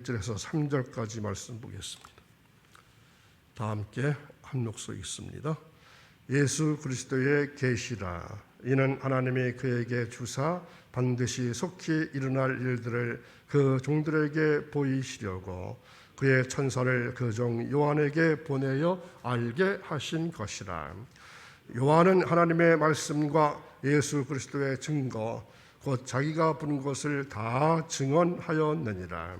1절에서 3절까지 말씀 보겠습니다. 다 함께 한 목소리 읽습니다. 예수 그리스도의 계시라. 이는 하나님이 그에게 주사 반드시 속히 일어날 일들을 그 종들에게 보이시려고 그의 천사를 그 종 요한에게 보내어 알게 하신 것이라. 요한은 하나님의 말씀과 예수 그리스도의 증거 곧 자기가 부른 것을 다 증언하였느니라.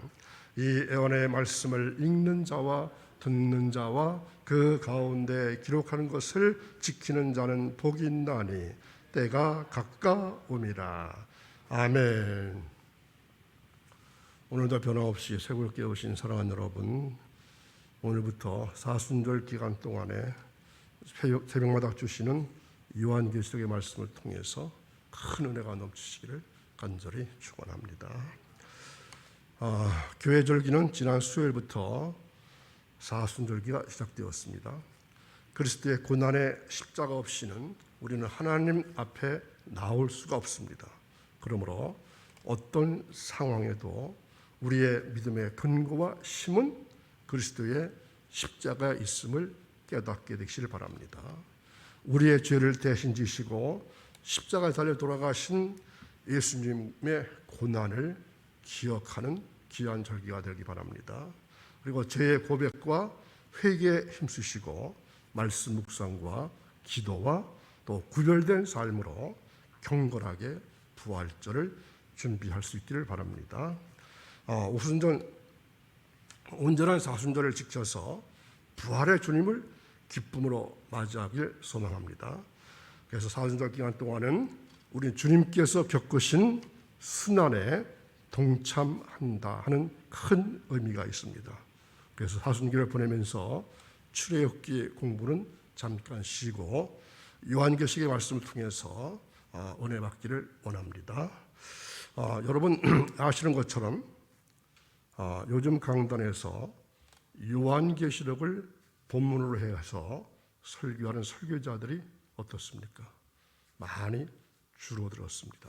이 애원의 말씀을 읽는 자와 듣는 자와 그 가운데 기록하는 것을 지키는 자는 복이 있나니 때가 가까움이라. 아멘. 오늘도 변함없이 새벽 깨우신 사랑하는 여러분, 오늘부터 사순절 기간 동안에 새벽마다 주시는 요한계시록의 말씀을 통해서 큰 은혜가 넘치시기를 간절히 축원합니다. 교회 절기는 지난 수요일부터 사순절기가 시작되었습니다. 그리스도의 고난의 십자가 없이는 우리는 하나님 앞에 나올 수가 없습니다. 그러므로 어떤 상황에도 우리의 믿음의 근거와 힘은 그리스도의 십자가에 있음을 깨닫게 되시길 바랍니다. 우리의 죄를 대신 지시고 십자가에 달려 돌아가신 예수님의 고난을 기억하는 귀한 절기가 되기 바랍니다. 그리고 죄의 고백과 회개에 힘쓰시고 말씀 묵상과 기도와 또 구별된 삶으로 경건하게 부활절을 준비할 수 있기를 바랍니다. 오순절 온전한 사순절을 지켜서 부활의 주님을 기쁨으로 맞이하길 소망합니다. 그래서 사순절 기간 동안은 우리 주님께서 겪으신 순환에 동참한다 하는 큰 의미가 있습니다. 그래서 사순절을 보내면서 출애굽기 공부는 잠깐 쉬고 요한계시록의 말씀을 통해서 은혜 받기를 원합니다. 여러분 아시는 것처럼 요즘 강단에서 요한계시록을 본문으로 해서 설교하는 설교자들이 어떻습니까? 많이 줄어들었습니다.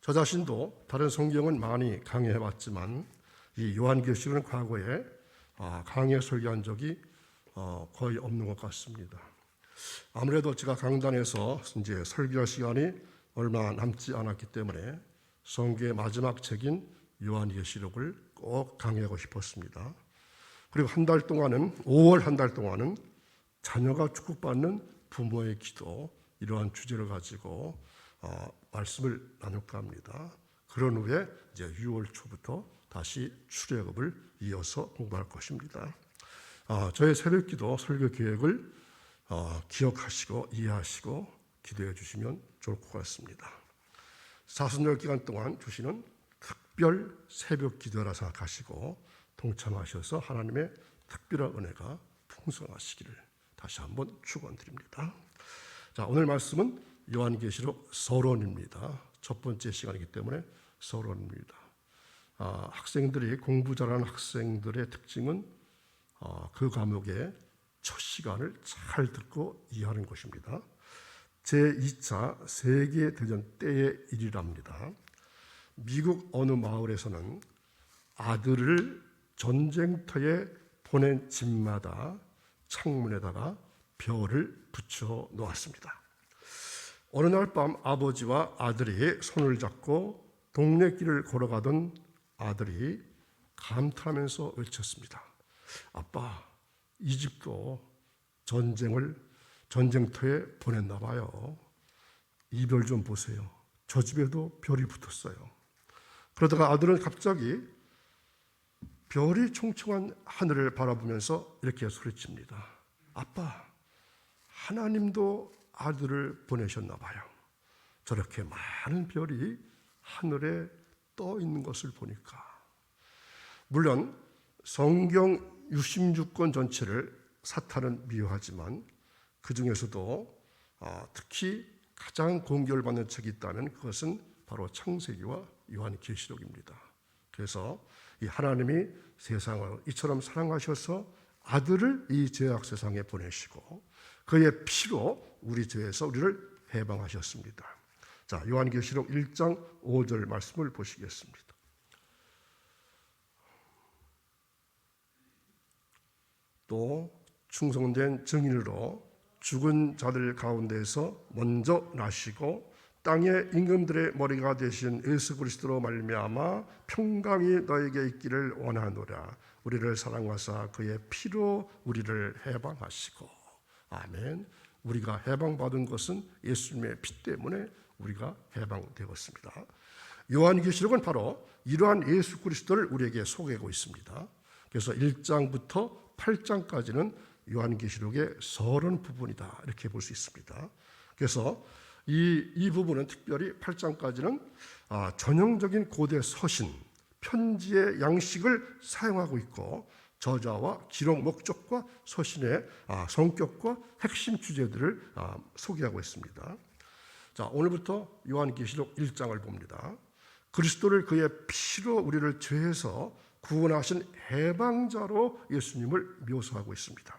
저 자신도 다른 성경은 많이 강의해봤지만 이 요한계시록은 과거에 강의 설교한 적이 거의 없는 것 같습니다. 아무래도 제가 강단에서 이제 설교할 시간이 얼마 남지 않았기 때문에 성경의 마지막 책인 요한계시록을 꼭 강의하고 싶었습니다. 그리고 5월 한 달 동안은 자녀가 축복받는 부모의 기도, 이러한 주제를 가지고 말씀을 나눌까 합니다. 그런 후에 이제 6월 초부터 다시 출애굽을 이어서 공부할 것입니다. 저의 새벽기도 설교 계획을 기억하시고 이해하시고 기도해 주시면 좋을 것 같습니다. 사순절 기간 동안 주시는 특별 새벽 기도라 생각하시고 동참하셔서 하나님의 특별한 은혜가 풍성하시기를 다시 한번 축원드립니다. 자, 오늘 말씀은 요한계시록 서론입니다. 첫 번째 시간이기 때문에 서론입니다. 학생들이 공부 잘하는 학생들의 특징은 그 과목의 첫 시간을 잘 듣고 이해하는 것입니다. 제2차 세계대전 때의 일이랍니다. 미국 어느 마을에서는 아들을 전쟁터에 보낸 집마다 창문에다가 별을 붙여 놓았습니다. 어느 날 밤 아버지와 아들이 손을 잡고 동네 길을 걸어가던 아들이 감탄하면서 외쳤습니다. 아빠, 이 집도 전쟁터에 보냈나 봐요. 이 별 좀 보세요. 저 집에도 별이 붙었어요. 그러다가 아들은 갑자기 별이 총총한 하늘을 바라보면서 이렇게 소리칩니다. 아빠, 하나님도 아들을 보내셨나 봐요. 저렇게 많은 별이 하늘에 떠 있는 것을 보니까. 물론 성경 66권 전체를 사탄은 미워하지만 그 중에서도 특히 가장 공격을 받는 책이 있다면 그것은 바로 창세기와 요한계시록입니다. 그래서 이 하나님이 세상을 이처럼 사랑하셔서 아들을 이 죄악 세상에 보내시고 그의 피로 우리 죄에서 우리를 해방하셨습니다. 자, 요한계시록 1장 5절 말씀을 보시겠습니다. 또 충성된 증인으로 죽은 자들 가운데서 먼저 나시고 땅의 임금들의 머리가 되신 예수 그리스도로 말미암아 평강이 너에게 있기를 원하노라. 우리를 사랑하사 그의 피로 우리를 해방하시고. 아멘. 우리가 해방받은 것은 예수님의 피 때문에 우리가 해방되었습니다. 요한계시록은 바로 이러한 예수 그리스도를 우리에게 소개하고 있습니다. 그래서 1장부터 8장까지는 요한계시록의 서론 부분이다 이렇게 볼 수 있습니다. 그래서 이 부분은 특별히 8장까지는 전형적인 고대 서신, 편지의 양식을 사용하고 있고 저자와 기록 목적과 서신의 성격과 핵심 주제들을 소개하고 있습니다. 자, 오늘부터 요한계시록 1장을 봅니다. 그리스도를 그의 피로 우리를 죄에서 구원하신 해방자로 예수님을 묘사하고 있습니다.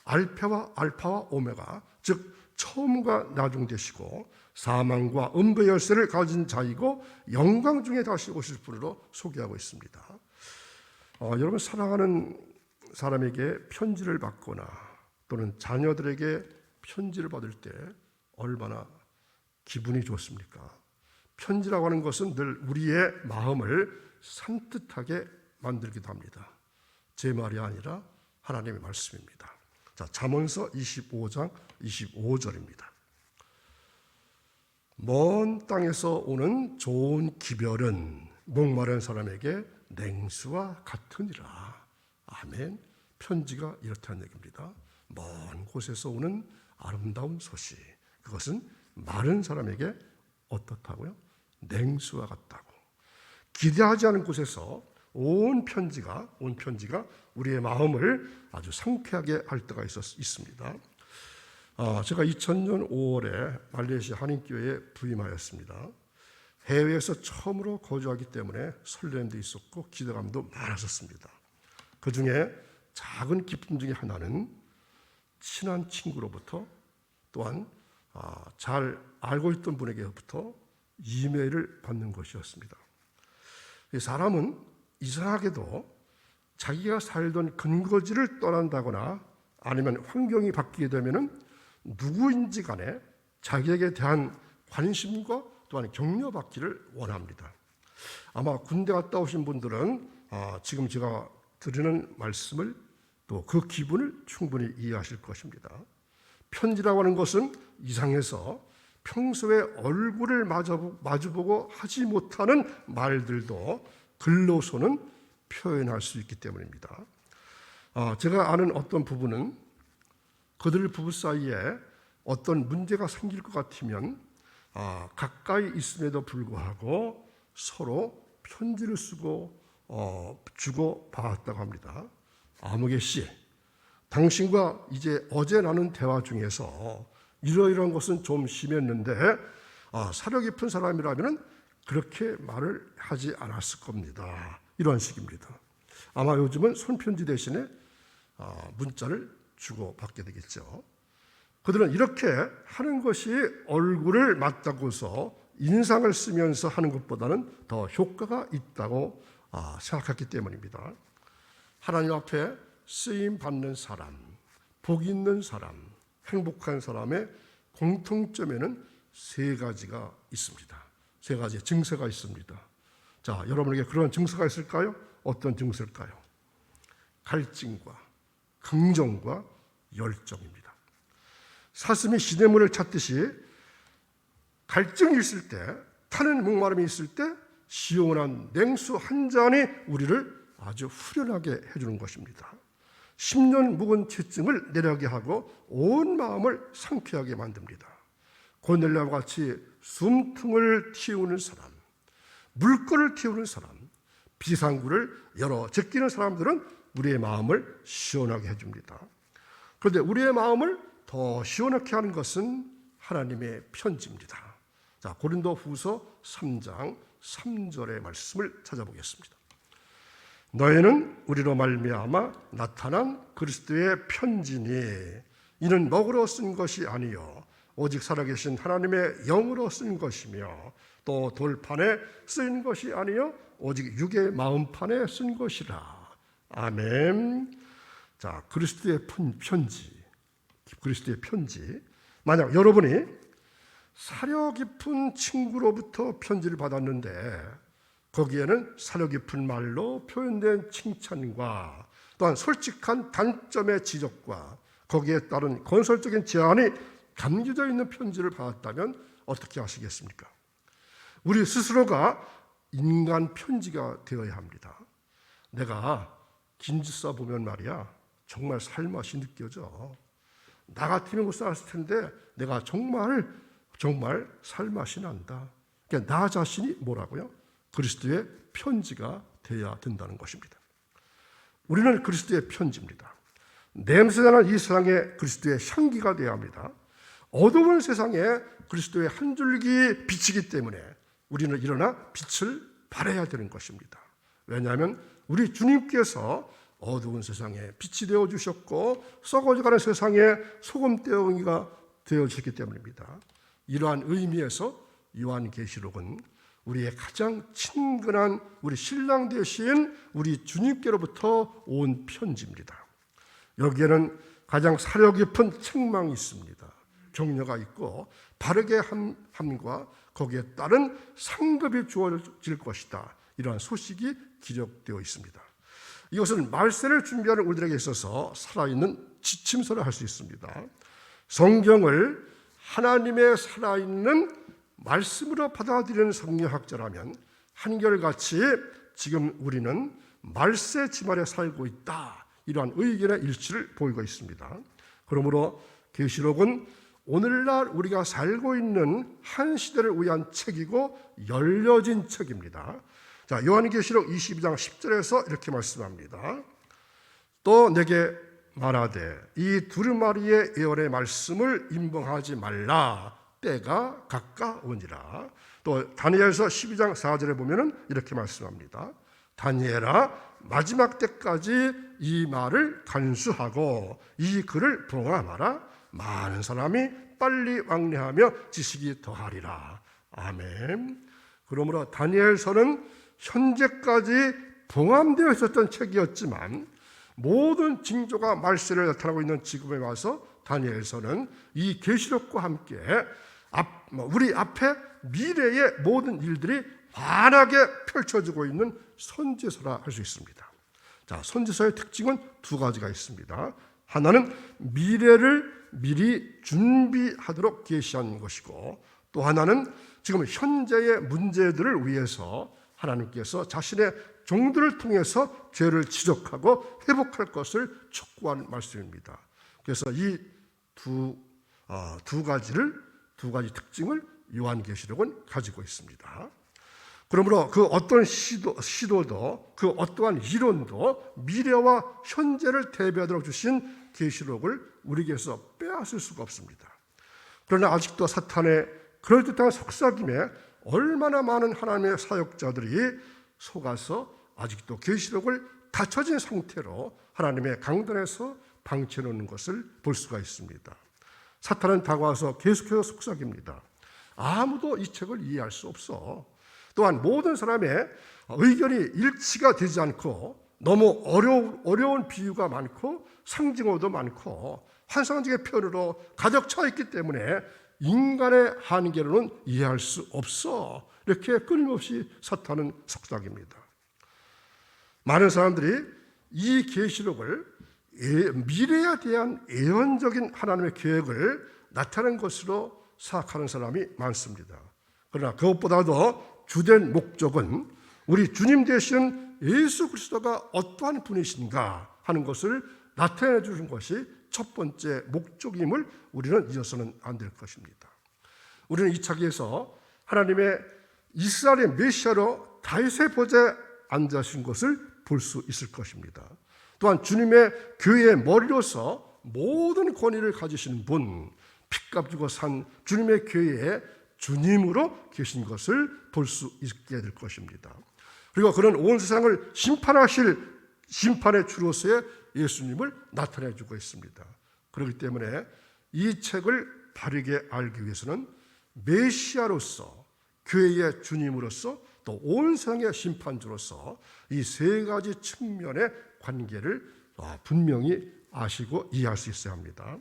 알파와 오메가, 즉 처음과 나중 되시고 사망과 음부의 열쇠를 가진 자이고 영광 중에 다시 오실 분으로 소개하고 있습니다. 여러분, 사랑하는 사람에게 편지를 받거나 또는 자녀들에게 편지를 받을 때 얼마나 기분이 좋습니까? 편지라고 하는 것은 늘 우리의 마음을 산뜻하게 만들기도 합니다. 제 말이 아니라 하나님의 말씀입니다. 자, 잠언서 25장 25절입니다. 먼 땅에서 오는 좋은 기별은 목마른 사람에게 냉수와 같으니라. 아멘. 편지가 이렇다는 얘기입니다. 먼 곳에서 오는 아름다운 소식, 그것은 마른 사람에게 어떻다고요? 냉수와 같다고. 기대하지 않은 곳에서 온 편지가 우리의 마음을 아주 상쾌하게 할 때가 있습니다. 제가 2000년 5월에 말레이시아 한인교회에 부임하였습니다. 해외에서 처음으로 거주하기 때문에 설렘도 있었고 기대감도 많았었습니다. 그 중에 작은 기쁨 중에 하나는 친한 친구로부터 또한 잘 알고 있던 분에게부터 이메일을 받는 것이었습니다. 이 사람은 이상하게도 자기가 살던 근거지를 떠난다거나 아니면 환경이 바뀌게 되면 누구인지 간에 자기에게 대한 관심과 또한 격려받기를 원합니다. 아마 군대 갔다 오신 분들은 지금 제가 드리는 말씀을 또 그 기분을 충분히 이해하실 것입니다. 편지라고 하는 것은 이상해서 평소에 얼굴을 마주보고 하지 못하는 말들도 글로서는 표현할 수 있기 때문입니다. 제가 아는 어떤 부부는 그들 부부 사이에 어떤 문제가 생길 것 같으면 가까이 있음에도 불구하고 서로 편지를 쓰고 주고 받았다고 합니다. 아무개 씨, 당신과 이제 어제 나눈 대화 중에서 이러이러한 것은 좀 심했는데 사려 깊은 사람이라면 그렇게 말을 하지 않았을 겁니다. 이런 식입니다. 아마 요즘은 손편지 대신에 문자를 주고받게 되겠죠. 그들은 이렇게 하는 것이 얼굴을 맞다고서 인상을 쓰면서 하는 것보다는 더 효과가 있다고 생각했기 때문입니다. 하나님 앞에 쓰임받는 사람, 복 있는 사람, 행복한 사람의 공통점에는 세 가지가 있습니다. 세 가지의 증세가 있습니다. 자, 여러분에게 그런 증세가 있을까요? 어떤 증세일까요? 갈증과 긍정과 열정입니다. 사슴이 시냇물을 찾듯이 갈증이 있을 때, 타는 목마름이 있을 때 시원한 냉수 한 잔이 우리를 아주 후련하게 해주는 것입니다. 10년 묵은 채증을 내려가게 하고 온 마음을 상쾌하게 만듭니다. 고넬료와 같이 숨통을 틔우는 사람, 물꼬를 틔우는 사람, 비상구를 열어 제끼는 사람들은 우리의 마음을 시원하게 해줍니다. 그런데 우리의 마음을 더 시원하게 하는 것은 하나님의 편지입니다. 자, 고린도후서 3장 3절의 말씀을 찾아보겠습니다. 너희는 우리로 말미암아 나타난 그리스도의 편지니 이는 먹으로 쓴 것이 아니요 오직 살아계신 하나님의 영으로 쓴 것이며 또 돌판에 쓰인 것이 아니요 오직 육의 마음판에 쓴 것이라. 아멘. 자, 그리스도의 편지, 그리스도의 편지. 만약 여러분이 사려 깊은 친구로부터 편지를 받았는데 거기에는 사려 깊은 말로 표현된 칭찬과 또한 솔직한 단점의 지적과 거기에 따른 건설적인 제안이 담겨져 있는 편지를 받았다면 어떻게 하시겠습니까? 우리 스스로가 인간 편지가 되어야 합니다. 내가 긴지 써보면 말이야 정말 살맛이 느껴져. 나 같으면 못 살았을 텐데 내가 정말 살맛이 난다. 그러니까 나 자신이 뭐라고요? 그리스도의 편지가 되어야 된다는 것입니다. 우리는 그리스도의 편지입니다. 냄새나는 이 세상에 그리스도의 향기가 되어야 합니다. 어두운 세상에 그리스도의 한 줄기 빛이기 때문에 우리는 일어나 빛을 발해야 되는 것입니다. 왜냐하면 우리 주님께서 어두운 세상에 빛이 되어주셨고 썩어져가는 세상에 소금대응이가 되어주셨기 때문입니다. 이러한 의미에서 요한계시록은 우리의 가장 친근한 우리 신랑 되신 우리 주님께로부터 온 편지입니다. 여기에는 가장 사려 깊은 책망이 있습니다. 격려가 있고 바르게 함과 거기에 따른 상급이 주어질 것이다. 이러한 소식이 기록되어 있습니다. 이것은 말세를 준비하는 우리들에게 있어서 살아있는 지침서를 할 수 있습니다. 성경을 하나님의 살아있는 말씀으로 받아들이는 성경학자라면 한결같이 지금 우리는 말세 지말에 살고 있다. 이러한 의견의 일치를 보이고 있습니다. 그러므로 계시록은 오늘날 우리가 살고 있는 한 시대를 위한 책이고 열려진 책입니다. 자, 요한계시록 22장 10절에서 이렇게 말씀합니다. 또 내게 말하되 이 두루마리의 예언의 말씀을 임봉하지 말라. 때가 가까우니라. 또 다니엘서 12장 4절에 보면은 이렇게 말씀합니다. 다니엘아 마지막 때까지 이 말을 간수하고 이 글을 봉함하라. 많은 사람이 빨리 왕래하며 지식이 더하리라. 아멘. 그러므로 다니엘서는 현재까지 봉함되어 있었던 책이었지만 모든 징조가 말세를 나타나고 있는 지금에 와서 다니엘서는 이 계시록과 함께 우리 앞에 미래의 모든 일들이 환하게 펼쳐지고 있는 선지서라 할 수 있습니다. 자, 선지서의 특징은 두 가지가 있습니다. 하나는 미래를 미리 준비하도록 계시한 것이고 또 하나는 지금 현재의 문제들을 위해서 하나님께서 자신의 종들을 통해서 죄를 지적하고 회복할 것을 촉구하는 말씀입니다. 그래서 이 두 가지 특징을 요한계시록은 가지고 있습니다. 그러므로 그 어떤 시도도 그 어떠한 이론도 미래와 현재를 대비하도록 주신 계시록을 우리에게서 빼앗을 수가 없습니다. 그러나 아직도 사탄의 그럴듯한 속삭임에 얼마나 많은 하나님의 사역자들이 속아서 아직도 계시록을 닫혀진 상태로 하나님의 강단에서 방치해놓는 것을 볼 수가 있습니다. 사탄은 다가와서 계속해서 속삭입니다. 아무도 이 책을 이해할 수 없어. 또한 모든 사람의 의견이 일치가 되지 않고 너무 어려운 비유가 많고 상징어도 많고 환상적인 표현으로 가득 차 있기 때문에 인간의 한계로는 이해할 수 없어. 이렇게 끊임없이 사탄은 속삭입니다. 많은 사람들이 이 계시록을 미래에 대한 예언적인 하나님의 계획을 나타낸 것으로 생각하는 사람이 많습니다. 그러나 그것보다도 주된 목적은 우리 주님 되신 예수 그리스도가 어떠한 분이신가 하는 것을 나타내 주신 것이 첫 번째 목적임을 우리는 잊어서는 안 될 것입니다. 우리는 이 차기에서 하나님의 이스라엘의 메시아로 다윗의 보좌에 앉으신 것을 볼 수 있을 것입니다. 또한 주님의 교회의 머리로서 모든 권위를 가지신 분, 핏값 주고 산 주님의 교회의 주님으로 계신 것을 볼 수 있게 될 것입니다. 그리고 그는 온 세상을 심판하실 심판의 주로서의 예수님을 나타내 주고 있습니다. 그렇기 때문에 이 책을 바르게 알기 위해서는 메시아로서, 교회의 주님으로서, 또 온 세상의 심판주로서 이 세 가지 측면의 관계를 분명히 아시고 이해할 수 있어야 합니다.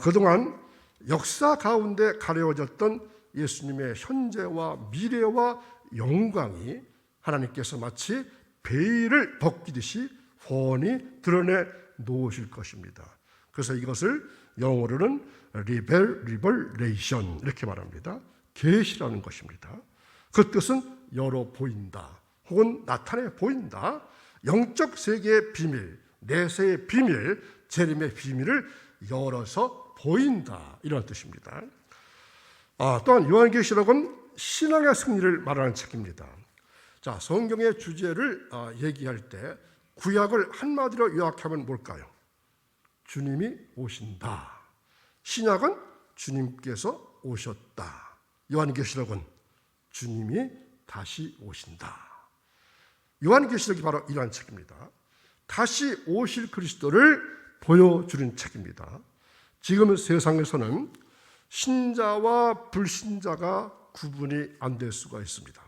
그동안 역사 가운데 가려졌던 예수님의 현재와 미래와 영광이 하나님께서 마치 베일을 벗기듯이 훤히 드러내 놓으실 것입니다. 그래서 이것을 영어로는 리벨레이션 이렇게 말합니다. 계시라는 것입니다. 그 뜻은 열어 보인다 혹은 나타내 보인다. 영적 세계의 비밀, 내세의 비밀, 재림의 비밀을 열어서 보인다 이런 뜻입니다. 또한 요한계시록은 신앙의 승리를 말하는 책입니다. 자, 성경의 주제를 얘기할 때 구약을 한마디로 요약하면 뭘까요? 주님이 오신다. 신약은 주님께서 오셨다. 요한계시록은 주님이 다시 오신다. 요한계시록이 바로 이러한 책입니다. 다시 오실 그리스도를 보여주는 책입니다. 지금 세상에서는 신자와 불신자가 구분이 안 될 수가 있습니다.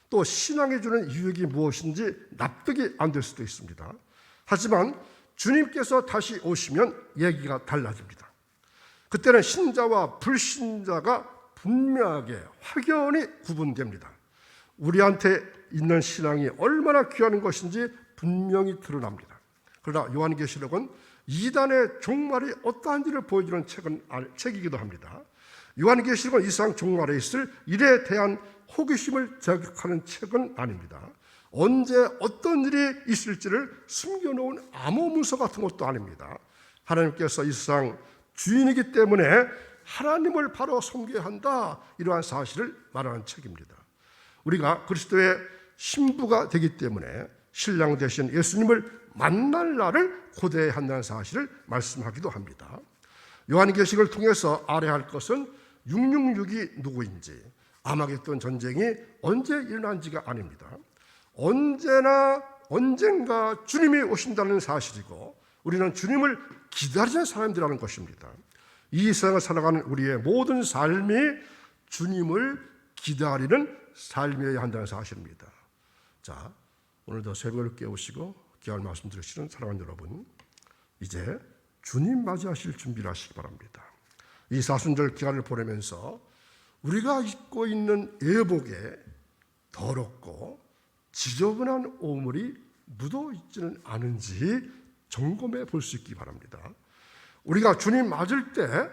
또 신앙이 주는 유익이 무엇인지 납득이 안 될 수도 있습니다. 하지만 주님께서 다시 오시면 얘기가 달라집니다. 그때는 신자와 불신자가 분명하게 확연히 구분됩니다. 우리한테 있는 신앙이 얼마나 귀한 것인지 분명히 드러납니다. 그러나 요한계시록은 이단의 종말이 어떠한지를 보여주는 책이기도 합니다. 요한계시록은 이 세상 종말에 있을 일에 대한 호기심을 자극하는 책은 아닙니다. 언제 어떤 일이 있을지를 숨겨놓은 암호문서 같은 것도 아닙니다. 하나님께서 이 세상 주인이기 때문에 하나님을 바로 섬겨야 한다, 이러한 사실을 말하는 책입니다. 우리가 그리스도의 신부가 되기 때문에 신랑 되신 예수님을 만날 날을 고대해야 한다는 사실을 말씀하기도 합니다. 요한계시록을 통해서 알아야 할 것은 666이 누구인지, 아마겟돈 전쟁이 언제 일어난지가 아닙니다. 언젠가 주님이 오신다는 사실이고 우리는 주님을 기다리는 사람들이라는 것입니다. 이 세상을 살아가는 우리의 모든 삶이 주님을 기다리는 삶이어야 한다는 사실입니다. 자, 오늘도 새벽을 깨우시고 귀한 말씀 들으시는 사랑하는 여러분, 이제 주님 맞이하실 준비를 하시기 바랍니다. 이 사순절 기간을 보내면서 우리가 입고 있는 예복에 더럽고 지저분한 오물이 묻어 있지는 않은지 점검해 볼 수 있기 바랍니다. 우리가 주님 맞을 때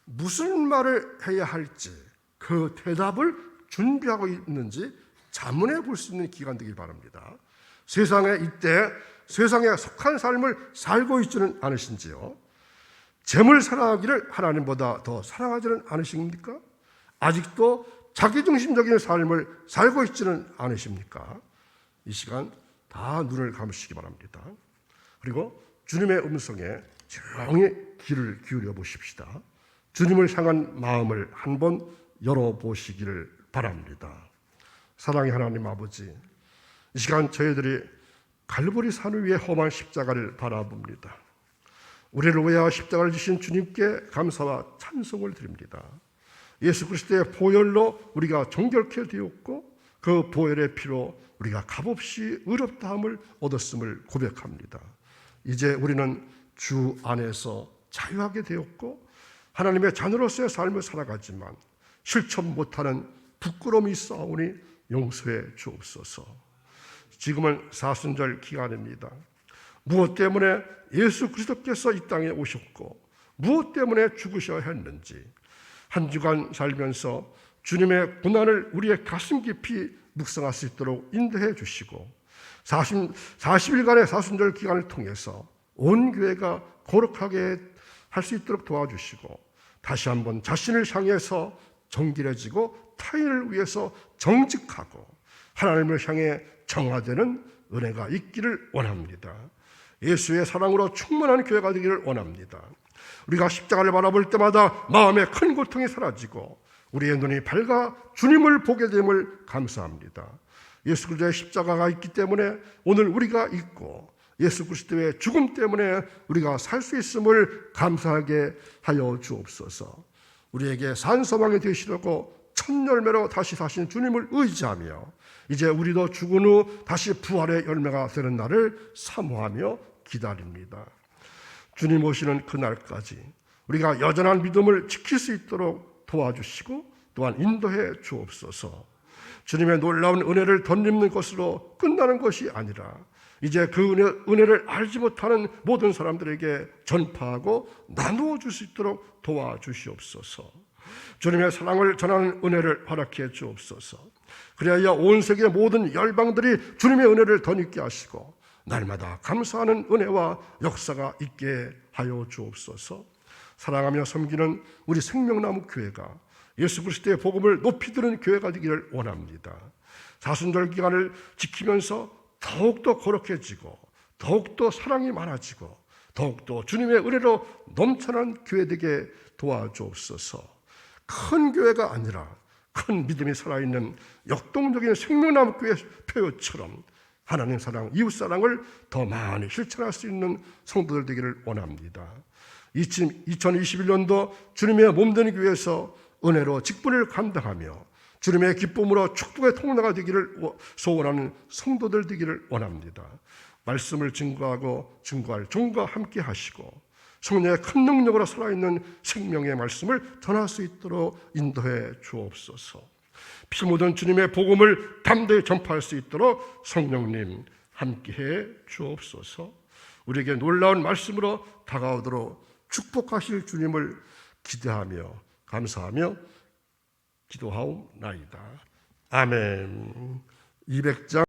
무슨 말을 해야 할지 그 대답을 준비하고 있는지 자문해 볼 수 있는 기간 되길 바랍니다. 세상에 속한 삶을 살고 있지는 않으신지요? 재물 사랑하기를 하나님보다 더 사랑하지는 않으십니까? 아직도 자기중심적인 삶을 살고 있지는 않으십니까? 이 시간 다 눈을 감으시기 바랍니다. 그리고 주님의 음성에 조용히 귀를 기울여 보십시다. 주님을 향한 마음을 한번 열어보시기를 바랍니다. 사랑의 하나님 아버지, 이 시간 저희들이 갈보리 산 위에 험한 십자가를 바라봅니다. 우리를 위하여 십자가를 지신 주님께 감사와 찬송을 드립니다. 예수 그리스도의 보혈로 우리가 정결케 되었고 그 보혈의 피로 우리가 값없이 의롭다함을 얻었음을 고백합니다. 이제 우리는 주 안에서 자유하게 되었고 하나님의 자녀로서의 삶을 살아가지만 실천 못하는 부끄러움이 있사오니 용서해 주옵소서. 지금은 사순절 기간입니다. 무엇 때문에 예수 그리스도께서 이 땅에 오셨고 무엇 때문에 죽으셔야 했는지 한 주간 살면서 주님의 고난을 우리의 가슴 깊이 묵상할 수 있도록 인도해 주시고 40일간의 사순절 기간을 통해서 온 교회가 거룩하게 할 수 있도록 도와주시고 다시 한번 자신을 향해서 정결해지고 타인을 위해서 정직하고 하나님을 향해 정화되는 은혜가 있기를 원합니다. 예수의 사랑으로 충만한 교회가 되기를 원합니다. 우리가 십자가를 바라볼 때마다 마음의 큰 고통이 사라지고 우리의 눈이 밝아 주님을 보게 됨을 감사합니다. 예수 그리스도의 십자가가 있기 때문에 오늘 우리가 있고 예수 그리스도의 죽음 때문에 우리가 살 수 있음을 감사하게 하여 주옵소서. 우리에게 산소망이 되시려고 첫 열매로 다시 사신 주님을 의지하며 이제 우리도 죽은 후 다시 부활의 열매가 되는 날을 사모하며 기다립니다. 주님 오시는 그날까지 우리가 여전한 믿음을 지킬 수 있도록 도와주시고 또한 인도해 주옵소서. 주님의 놀라운 은혜를 덧입는 것으로 끝나는 것이 아니라 이제 그 은혜를 알지 못하는 모든 사람들에게 전파하고 나누어 줄 수 있도록 도와주시옵소서. 주님의 사랑을 전하는 은혜를 허락해 주옵소서. 그래야 온 세계의 모든 열방들이 주님의 은혜를 덧입게 하시고 날마다 감사하는 은혜와 역사가 있게 하여 주옵소서. 사랑하며 섬기는 우리 생명나무 교회가 예수 그리스도의 복음을 높이 드는 교회가 되기를 원합니다. 사순절 기간을 지키면서 더욱더 거룩해지고 더욱더 사랑이 많아지고 더욱더 주님의 은혜로 넘쳐난 교회 되게 도와주옵소서. 큰 교회가 아니라 큰 믿음이 살아있는 역동적인 생명나무 교회 표처럼 하나님 사랑, 이웃 사랑을 더 많이 실천할 수 있는 성도들 되기를 원합니다. 2021년도 주님의 몸된 교회에서 은혜로 직분을 감당하며 주님의 기쁨으로 축복의 통로가 되기를 소원하는 성도들 되기를 원합니다. 말씀을 증거하고 증거할 종과 함께 하시고 성령의 큰 능력으로 살아있는 생명의 말씀을 전할 수 있도록 인도해 주옵소서. 피 묻은 주님의 복음을 담대히 전파할 수 있도록 성령님 함께해 주옵소서. 우리에게 놀라운 말씀으로 다가오도록 축복하실 주님을 기대하며 감사하며 기도하옵나이다. 아멘. 200장